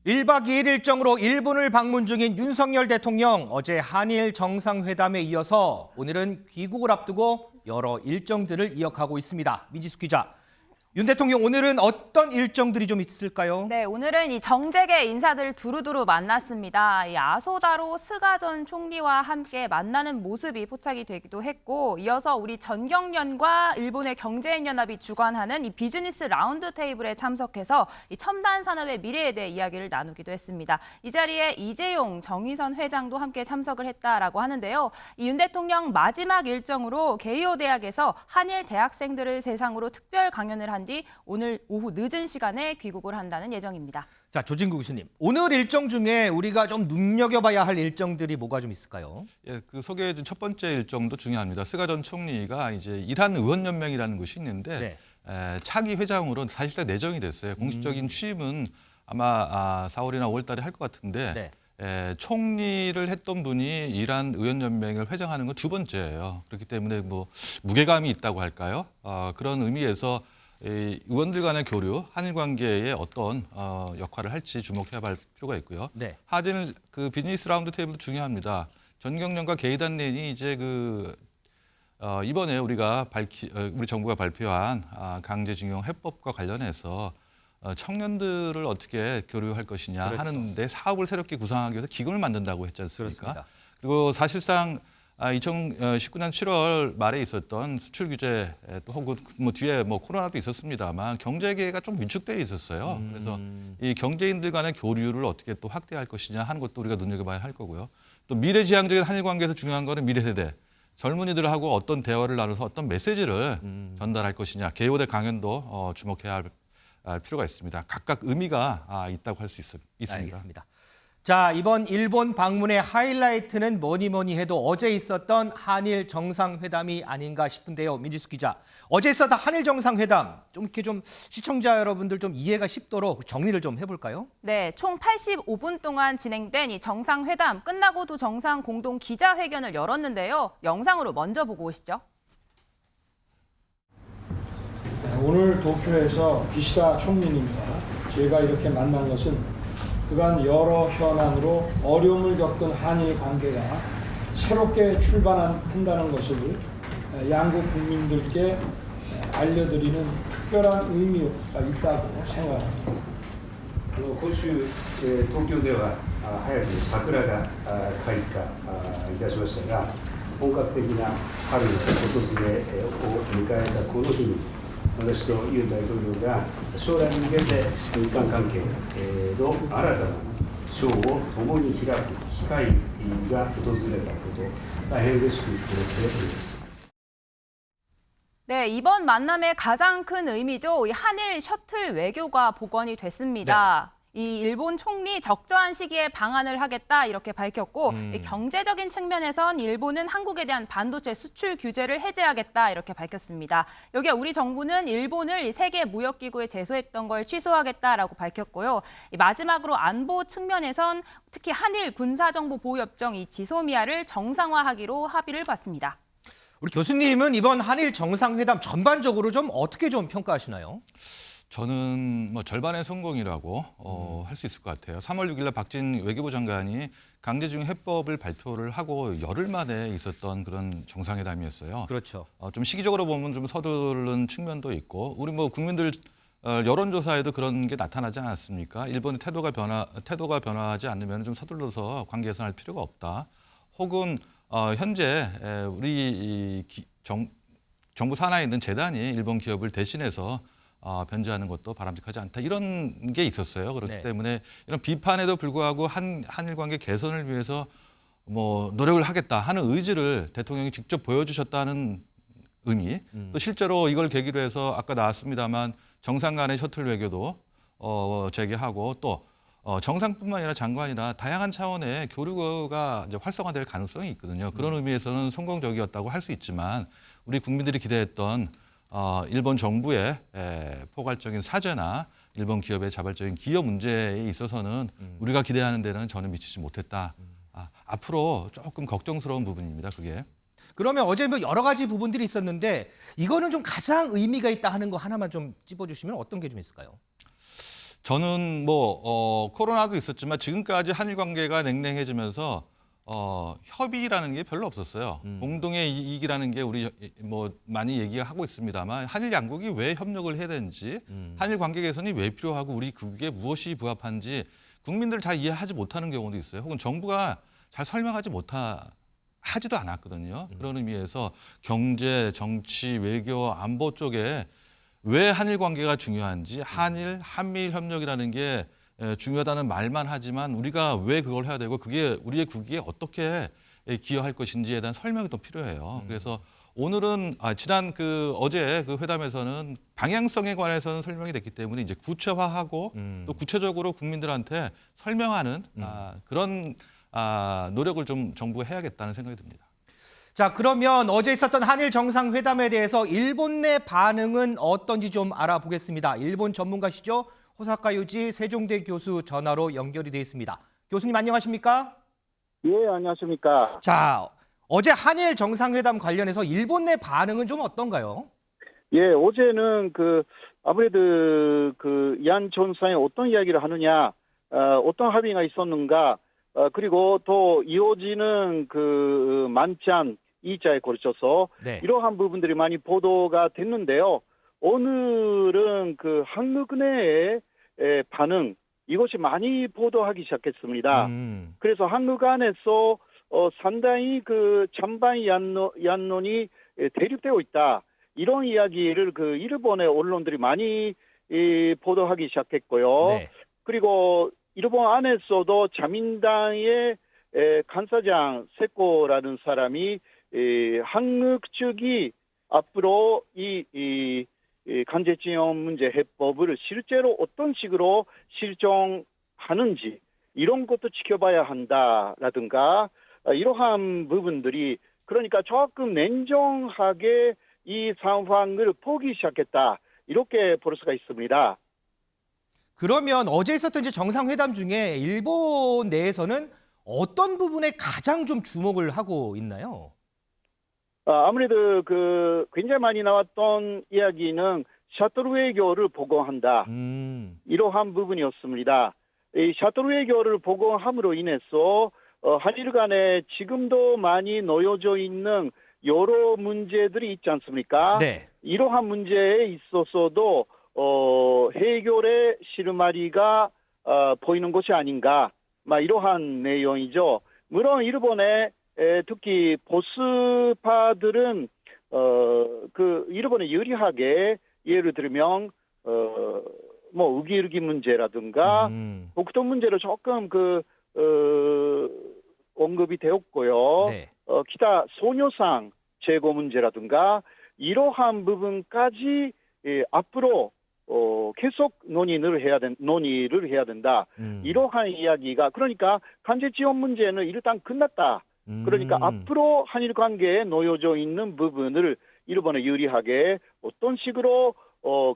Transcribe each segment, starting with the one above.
1박 2일 일정으로 일본을 방문 중인 윤석열 대통령, 어제 한일 정상회담에 이어서 오늘은 귀국을 앞두고 여러 일정들을 이어가고 있습니다. 민지숙 기자, 윤 대통령 오늘은 어떤 일정들이 좀 있을까요? 네, 오늘은 이 정재계 인사들 두루두루 만났습니다. 이 아소다로 스가 전 총리와 함께 만나는 모습이 포착이 되기도 했고, 이어서 우리 전경련과 일본의 경제인연합이 주관하는 이 비즈니스 라운드 테이블에 참석해서 이 첨단 산업의 미래에 대해 이야기를 나누기도 했습니다. 이 자리에 이재용 정의선 회장도 함께 참석을 했다라고 하는데요. 이 윤 대통령 마지막 일정으로 게이오 대학에서 한일 대학생들을 대상으로 특별 강연을 한 뒤 오늘 오후 늦은 시간에 귀국을 한다는 예정입니다. 자, 조진국 교수님, 오늘 일정 중에 우리가 좀 눈여겨봐야 할 일정들이 뭐가 좀 있을까요? 예, 그 소개해준 첫 번째 일정도 중요합니다. 스가 전 총리가 이제 이란 의원연맹이라는 것이 있는데 차기 회장으로 사실상 내정이 됐어요. 공식적인 취임은 아마 4월이나 5월달에 할 것 같은데 총리를 했던 분이 이란 의원연맹을 회장하는 건 두 번째예요. 그렇기 때문에 뭐 무게감이 있다고 할까요? 그런 의미에서 의원들 간의 교류, 한일 관계에 어떤 역할을 할지 주목해야 할 필요가 있고요. 하진 그 비즈니스 라운드 테이블도 중요합니다. 전경련과 게이단렌이 이제 이번에 우리 정부가 발표한 강제징용 해법과 관련해서 청년들을 어떻게 교류할 것이냐 하는데 사업을 새롭게 구상하기 위해서 기금을 만든다고 했지 않습니까? 그렇습니다. 그리고 사실상 2019년 7월 말에 있었던 수출 규제 또 혹은 뭐 뒤에 뭐 코로나도 있었습니다만 경제계가 좀 위축되어 있었어요. 그래서 이 경제인들 간의 교류를 어떻게 또 확대할 것이냐 하는 것도 우리가 눈여겨봐야 할 거고요. 또 미래지향적인 한일 관계에서 중요한 거는 미래 세대. 젊은이들하고 어떤 대화를 나눠서 어떤 메시지를 전달할 것이냐. 게이오대 강연도 주목해야 할 필요가 있습니다. 각각 의미가 있다고 할 수 있습니다. 알겠습니다. 자, 이번 일본 방문의 하이라이트는 뭐니 해도 어제 있었던 한일 정상회담이 아닌가 싶은데요. 민지숙 기자, 어제 있었던 한일 정상회담 좀 이렇게 좀 시청자 여러분들 좀 이해가 쉽도록 정리를 좀 해볼까요? 네, 총 85분 동안 진행된 이 정상회담 끝나고 두 정상 공동 기자회견을 열었는데요. 영상으로 먼저 보고 오시죠. 오늘 도쿄에서 기시다 총리님과 제가 이렇게 만난 것은 그간 여러 현안으로 어려움을 겪은 한일 관계가 새롭게 출발한다는 것을 양국 국민들께 알려드리는 특별한 의미가 있다고 생각합니다. 今週、東京では早く桜が開花いたしましたが、本格的な春の訪れを迎えたこの日に、私とユン大統領が将来に向けて日韓関係の新たな章を共に開く機会が訪れたこと、大変嬉しく思っております。 네, 이번 만남의 가장 큰 의미죠. 이 한일 셔틀 외교가 복원이 됐습니다. 이 일본 총리 적절한 시기에 방한을 하겠다 이렇게 밝혔고 이 경제적인 측면에선 일본은 한국에 대한 반도체 수출 규제를 해제하겠다 이렇게 밝혔습니다. 여기에 우리 정부는 일본을 세계 무역기구에 제소했던 걸 취소하겠다라고 밝혔고요. 이 마지막으로 안보 측면에선 특히 한일 군사정보보호협정 이 지소미아를 정상화하기로 합의를 봤습니다. 우리 교수님은 이번 한일 정상회담 전반적으로 좀 어떻게 좀 평가하시나요? 저는 뭐 절반의 성공이라고 할 수 있을 것 같아요. 3월 6일 날 박진 외교부 장관이 강제징용 해법을 발표를 하고 열흘 만에 있었던 그런 정상회담이었어요. 그렇죠. 좀 시기적으로 보면 좀 서두른 측면도 있고 우리 뭐 국민들 여론조사에도 그런 게 나타나지 않았습니까? 일본의 태도가 변화하지 않으면 좀 서둘러서 관계 개선할 필요가 없다. 혹은 현재 우리 정부 산하에 있는 재단이 일본 기업을 대신해서 변제하는 것도 바람직하지 않다. 이런 게 있었어요. 그렇기 때문에 이런 비판에도 불구하고 한일 관계 개선을 위해서 뭐 노력을 하겠다 하는 의지를 대통령이 직접 보여주셨다는 의미. 또 실제로 이걸 계기로 해서 아까 나왔습니다만 정상 간의 셔틀 외교도 재개하고 또 정상뿐만 아니라 장관이나 다양한 차원의 교류가 이제 활성화될 가능성이 있거든요. 그런 의미에서는 성공적이었다고 할 수 있지만 우리 국민들이 기대했던 일본 정부의 포괄적인 사죄나 일본 기업의 자발적인 기여 문제에 있어서는 우리가 기대하는 데는 전혀 미치지 못했다. 앞으로 조금 걱정스러운 부분입니다. 그게. 그러면 어제 뭐 여러 가지 부분들이 있었는데 이거는 좀 가장 의미가 있다 하는 거 하나만 좀 찝어주시면 어떤 게 좀 있을까요? 저는 코로나도 있었지만 지금까지 한일 관계가 냉랭해지면서 협의라는 게 별로 없었어요. 공동의 이익이라는 게 우리 많이 얘기하고 있습니다만 한일 양국이 왜 협력을 해야 되는지, 한일 관계 개선이 왜 필요하고 우리 그게 무엇이 부합한지 국민들 잘 이해하지 못하는 경우도 있어요. 혹은 정부가 잘 설명하지 하지도 않았거든요. 그런 의미에서 경제, 정치, 외교, 안보 쪽에 왜 한일 관계가 중요한지, 한미일 협력이라는 게 중요하다는 말만 하지만 우리가 왜 그걸 해야 되고 그게 우리의 국익에 어떻게 기여할 것인지에 대한 설명이 더 필요해요. 그래서 오늘은 어제 그 회담에서는 방향성에 관해서는 설명이 됐기 때문에 이제 구체화하고 또 구체적으로 국민들한테 설명하는 그런 노력을 좀 정부가 해야겠다는 생각이 듭니다. 자, 그러면 어제 있었던 한일 정상회담에 대해서 일본 내 반응은 어떤지 좀 알아보겠습니다. 일본 전문가시죠? 호사카 유지 세종대 교수 전화로 연결이 되어 있습니다. 교수님 안녕하십니까? 예, 안녕하십니까. 자, 어제 한일 정상회담 관련해서 일본 내 반응은 좀 어떤가요? 예, 어제는 아무래도 얀 전상이 어떤 이야기를 하느냐, 어떤 합의가 있었는가, 그리고 또 이어지는 만찬 2자에 걸쳐서 네. 이러한 부분들이 많이 보도가 됐는데요. 오늘은 한국 내의 반응, 이것이 많이 보도하기 시작했습니다. 그래서 한국 안에서 상당히 찬반 양론이 대립되어 있다. 이런 이야기를 일본의 언론들이 많이 보도하기 시작했고요. 네. 그리고 일본 안에서도 자민당의 간사장 세코라는 사람이 한국 측이 앞으로 이 강제징용 문제 해법을 실제로 어떤 식으로 실정하는지 이런 것도 지켜봐야 한다라든가 이러한 부분들이 그러니까 조금 냉정하게 이 상황을 보기 시작했다. 이렇게 볼 수가 있습니다. 그러면 어제 있었던 이제 정상회담 중에 일본 내에서는 어떤 부분에 가장 좀 주목을 하고 있나요? 아무래도 굉장히 많이 나왔던 이야기는 셔틀 외교를 보고한다. 이러한 부분이었습니다. 이 셔틀 외교를 보고함으로 인해서 한일 간에 지금도 많이 놓여져 있는 여러 문제들이 있지 않습니까? 네. 이러한 문제에 있어서도 해결의 실마리가 보이는 것이 아닌가, 이러한 내용이죠. 물론 일본의 특히 보수파들은 일본에 유리하게 예를 들면 우기르기 문제라든가 독도 문제로 조금 언급이 되었고요. 네. 기타 소녀상 제거 문제라든가 이러한 부분까지 앞으로 계속 논의를 해야 된다. 이러한 이야기가 그러니까 강제 지원 문제는 일단 끝났다. 그러니까 앞으로 한일 관계에 놓여져 있는 부분을 일본에 유리하게 어떤 식으로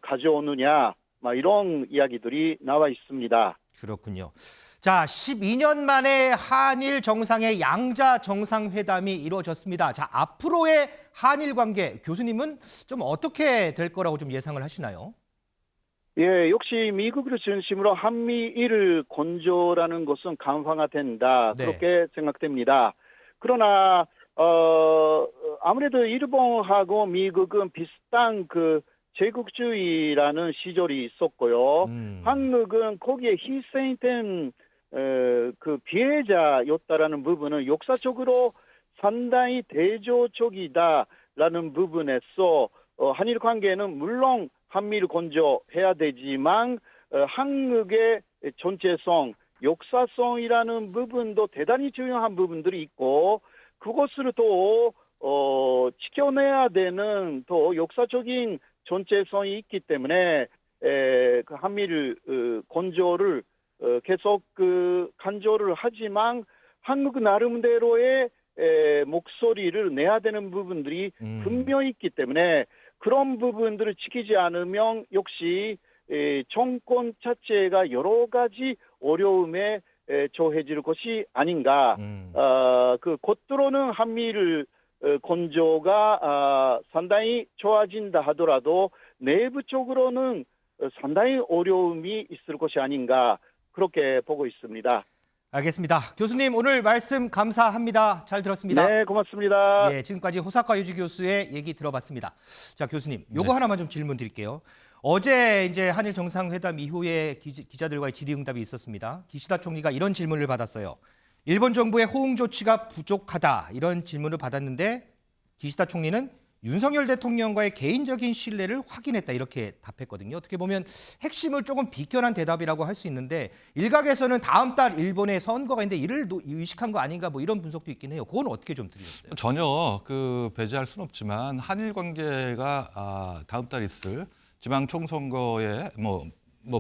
가져오느냐 이런 이야기들이 나와 있습니다. 그렇군요. 자, 12년 만에 한일 정상의 양자 정상회담이 이루어졌습니다. 자, 앞으로의 한일 관계 교수님은 좀 어떻게 될 거라고 좀 예상을 하시나요? 예, 역시 미국을 중심으로 한미일 건조라는 것은 강화가 된다. 네. 그렇게 생각됩니다. 그러나 아무래도 일본하고 미국은 비슷한 제국주의라는 시절이 있었고요. 한국은 거기에 희생된 피해자였다라는 부분은 역사적으로 상당히 대조적이다라는 부분에서 한일 관계는 물론 한미를 건조해야 되지만 한국의 전체성, 역사성이라는 부분도 대단히 중요한 부분들이 있고 그것을 또 지켜내야 되는 또 역사적인 전체성이 있기 때문에 한미를 건조를 계속 간조를 하지만 한국 나름대로의 목소리를 내야 되는 부분들이 분명히 있기 때문에 그런 부분들을 지키지 않으면 역시 정권 자체가 여러 가지 어려움에 처해질 것이 아닌가. 겉으로는 한미일 건조가 상당히 좋아진다 하더라도 내부적으로는 상당히 어려움이 있을 것이 아닌가 그렇게 보고 있습니다. 알겠습니다. 교수님 오늘 말씀 감사합니다. 잘 들었습니다. 네, 고맙습니다. 예, 지금까지 호사카 유지 교수의 얘기 들어봤습니다. 자, 교수님, 요거 하나만 좀 질문 드릴게요. 어제 이제 한일 정상회담 이후에 기자들과의 질의응답이 있었습니다. 기시다 총리가 이런 질문을 받았어요. 일본 정부의 호응 조치가 부족하다 이런 질문을 받았는데 기시다 총리는 윤석열 대통령과의 개인적인 신뢰를 확인했다 이렇게 답했거든요. 어떻게 보면 핵심을 조금 비껴난 대답이라고 할 수 있는데 일각에서는 다음 달 일본의 선거가 있는데 이를 의식한 거 아닌가 뭐 이런 분석도 있긴 해요. 그건 어떻게 좀 들으셨어요? 전혀 배제할 수는 없지만 한일 관계가 다음 달 있을 지방 총선거에 뭐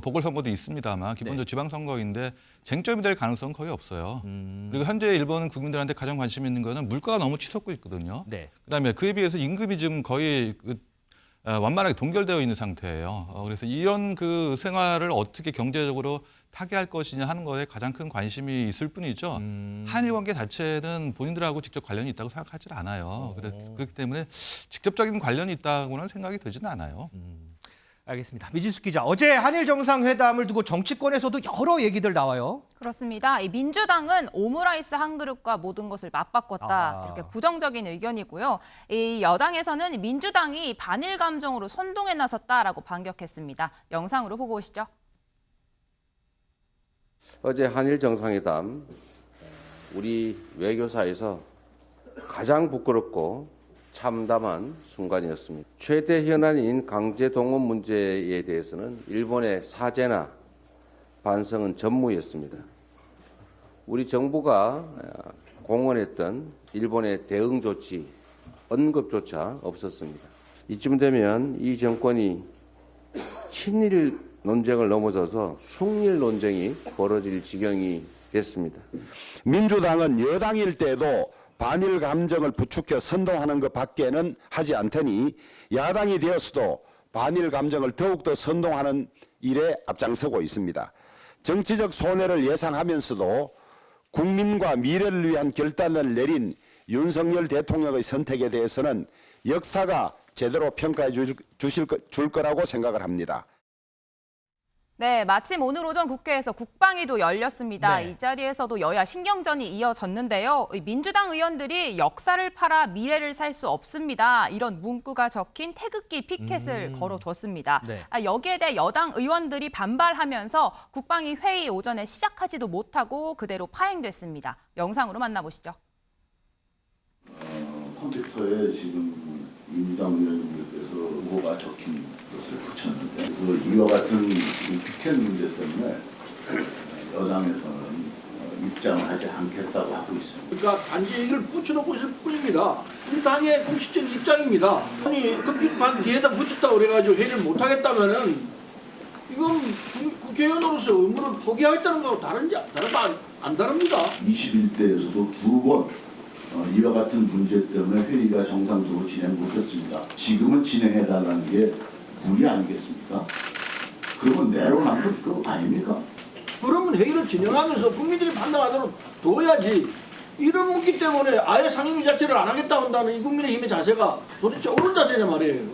보궐선거도 있습니다만 기본적으로 지방선거인데 쟁점이 될 가능성은 거의 없어요. 그리고 현재 일본 국민들한테 가장 관심 있는 거는 물가가 너무 치솟고 있거든요. 네. 그다음에 그에 비해서 임금이 지금 거의 완만하게 동결되어 있는 상태예요. 그래서 이런 생활을 어떻게 경제적으로 타개할 것이냐 하는 것에 가장 큰 관심이 있을 뿐이죠. 한일 관계 자체는 본인들하고 직접 관련이 있다고 생각하지 않아요. 그렇기 때문에 직접적인 관련이 있다고는 생각이 되지는 않아요. 알겠습니다. 미지수 기자, 어제 한일 정상회담을 두고 정치권에서도 여러 얘기들 나와요. 그렇습니다. 이 민주당은 오므라이스 한 그릇과 모든 것을 맞바꿨다 이렇게 부정적인 의견이고요. 이 여당에서는 민주당이 반일 감정으로 선동에 나섰다라고 반격했습니다. 영상으로 보고 오시죠. 어제 한일 정상회담 우리 외교사에서 가장 부끄럽고 참담한 순간이었습니다. 최대 현안인 강제 동원 문제에 대해서는 일본의 사죄나 반성은 전무였습니다. 우리 정부가 공언했던 일본의 대응 조치, 언급조차 없었습니다. 이쯤 되면 이 정권이 친일 논쟁을 넘어서서 숙일 논쟁이 벌어질 지경이 됐습니다. 민주당은 여당일 때도 반일 감정을 부추겨 선동하는 것 밖에는 하지 않더니 야당이 되었어도 반일 감정을 더욱더 선동하는 일에 앞장서고 있습니다. 정치적 손해를 예상하면서도 국민과 미래를 위한 결단을 내린 윤석열 대통령의 선택에 대해서는 역사가 제대로 평가해 줄 거라고 생각을 합니다. 네, 마침 오늘 오전 국회에서 국방위도 열렸습니다. 네. 이 자리에서도 여야 신경전이 이어졌는데요. 민주당 의원들이 역사를 팔아 미래를 살 수 없습니다. 이런 문구가 적힌 태극기 피켓을 걸어뒀습니다. 네. 여기에 대해 여당 의원들이 반발하면서 국방위 회의 오전에 시작하지도 못하고 그대로 파행됐습니다. 영상으로 만나보시죠. 컴퓨터에 지금 민주당 의원님들께서 뭐가 적힌 것을 붙였는데 이와 같은 피켓 문제 때문에 여당에서는 입장을 하지 않겠다고 하고 있습니다. 그러니까 단지 이걸 붙여놓고 있을 뿐입니다. 우리 당의 공식적인 입장입니다. 아니 그 판 뒤에다 붙였다고 그래가지고 회의를 못하겠다면은 이건 국회의원으로서 의무를 포기하겠다는 거하고 안 다릅니다. 21대에서도 두 번 이와 같은 문제 때문에 회의가 정상적으로 진행 못했습니다. 지금은 진행해달라는 게 무리 아니겠습니까? 그러면 내로남불 그거 아닙니까? 그러면 회의를 진행하면서 국민들이 판단하도록 둬야지. 이런 문기 때문에 아예 상임위 자체를 안 하겠다 한다는 이 국민의힘의 자세가 도대체 옳은 자세냐 말이에요.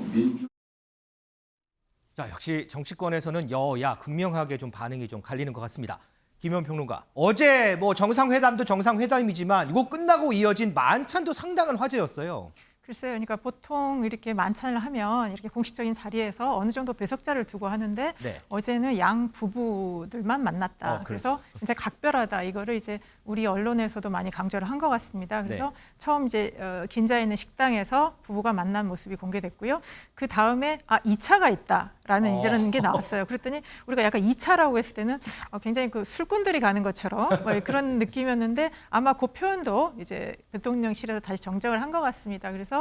자, 역시 정치권에서는 여야 극명하게 좀 반응이 좀 갈리는 것 같습니다. 김현 평론가, 어제 뭐 정상회담도 정상회담이지만 이거 끝나고 이어진 만찬도 상당한 화제였어요. 글쎄요. 그러니까 보통 이렇게 만찬을 하면 이렇게 공식적인 자리에서 어느 정도 배석자를 두고 하는데 네. 어제는 양 부부들만 만났다. 그래서 이제 각별하다. 이거를 이제 우리 언론에서도 많이 강조를 한 것 같습니다. 그래서 네. 처음 이제 긴자에 있는 식당에서 부부가 만난 모습이 공개됐고요. 그 다음에 2차가 있다라는 이런 게 나왔어요. 그랬더니 우리가 약간 2차라고 했을 때는 굉장히 그 술꾼들이 가는 것처럼 뭐 그런 느낌이었는데 아마 그 표현도 이제 대통령실에서 다시 정정을 한 것 같습니다. 그래서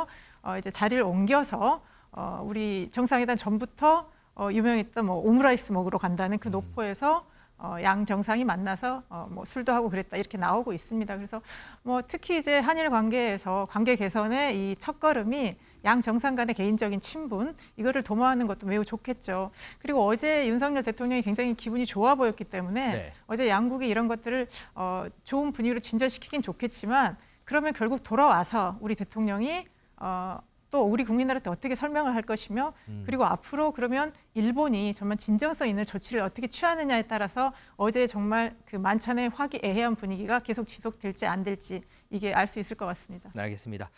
이제 자리를 옮겨서 우리 정상회담 전부터 유명했던 뭐 오므라이스 먹으러 간다는 그 노포에서 양 정상이 만나서 뭐 술도 하고 그랬다 이렇게 나오고 있습니다. 그래서 뭐 특히 이제 한일 관계에서 관계 개선의 이 첫걸음이 양 정상 간의 개인적인 친분 이거를 도모하는 것도 매우 좋겠죠. 그리고 어제 윤석열 대통령이 굉장히 기분이 좋아 보였기 때문에 네. 어제 양국이 이런 것들을 좋은 분위기로 진전시키긴 좋겠지만 그러면 결국 돌아와서 우리 대통령이 또 우리 국민들한테 어떻게 설명을 할 것이며 그리고 앞으로 그러면 일본이 정말 진정성 있는 조치를 어떻게 취하느냐에 따라서 어제 정말 그 만찬의 화기애애한 분위기가 계속 지속될지 안 될지 이게 알 수 있을 것 같습니다. 네, 알겠습니다.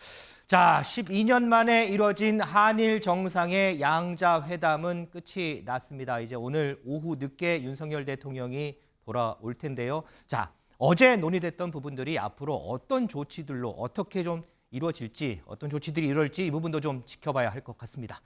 자, 12년 만에 이뤄진 한일 정상의 양자 회담은 끝이 났습니다. 이제 오늘 오후 늦게 윤석열 대통령이 돌아올 텐데요. 자, 어제 논의됐던 부분들이 앞으로 어떤 조치들로 어떻게 좀 이루어질지, 어떤 조치들이 이루어질지 이 부분도 좀 지켜봐야 할 것 같습니다.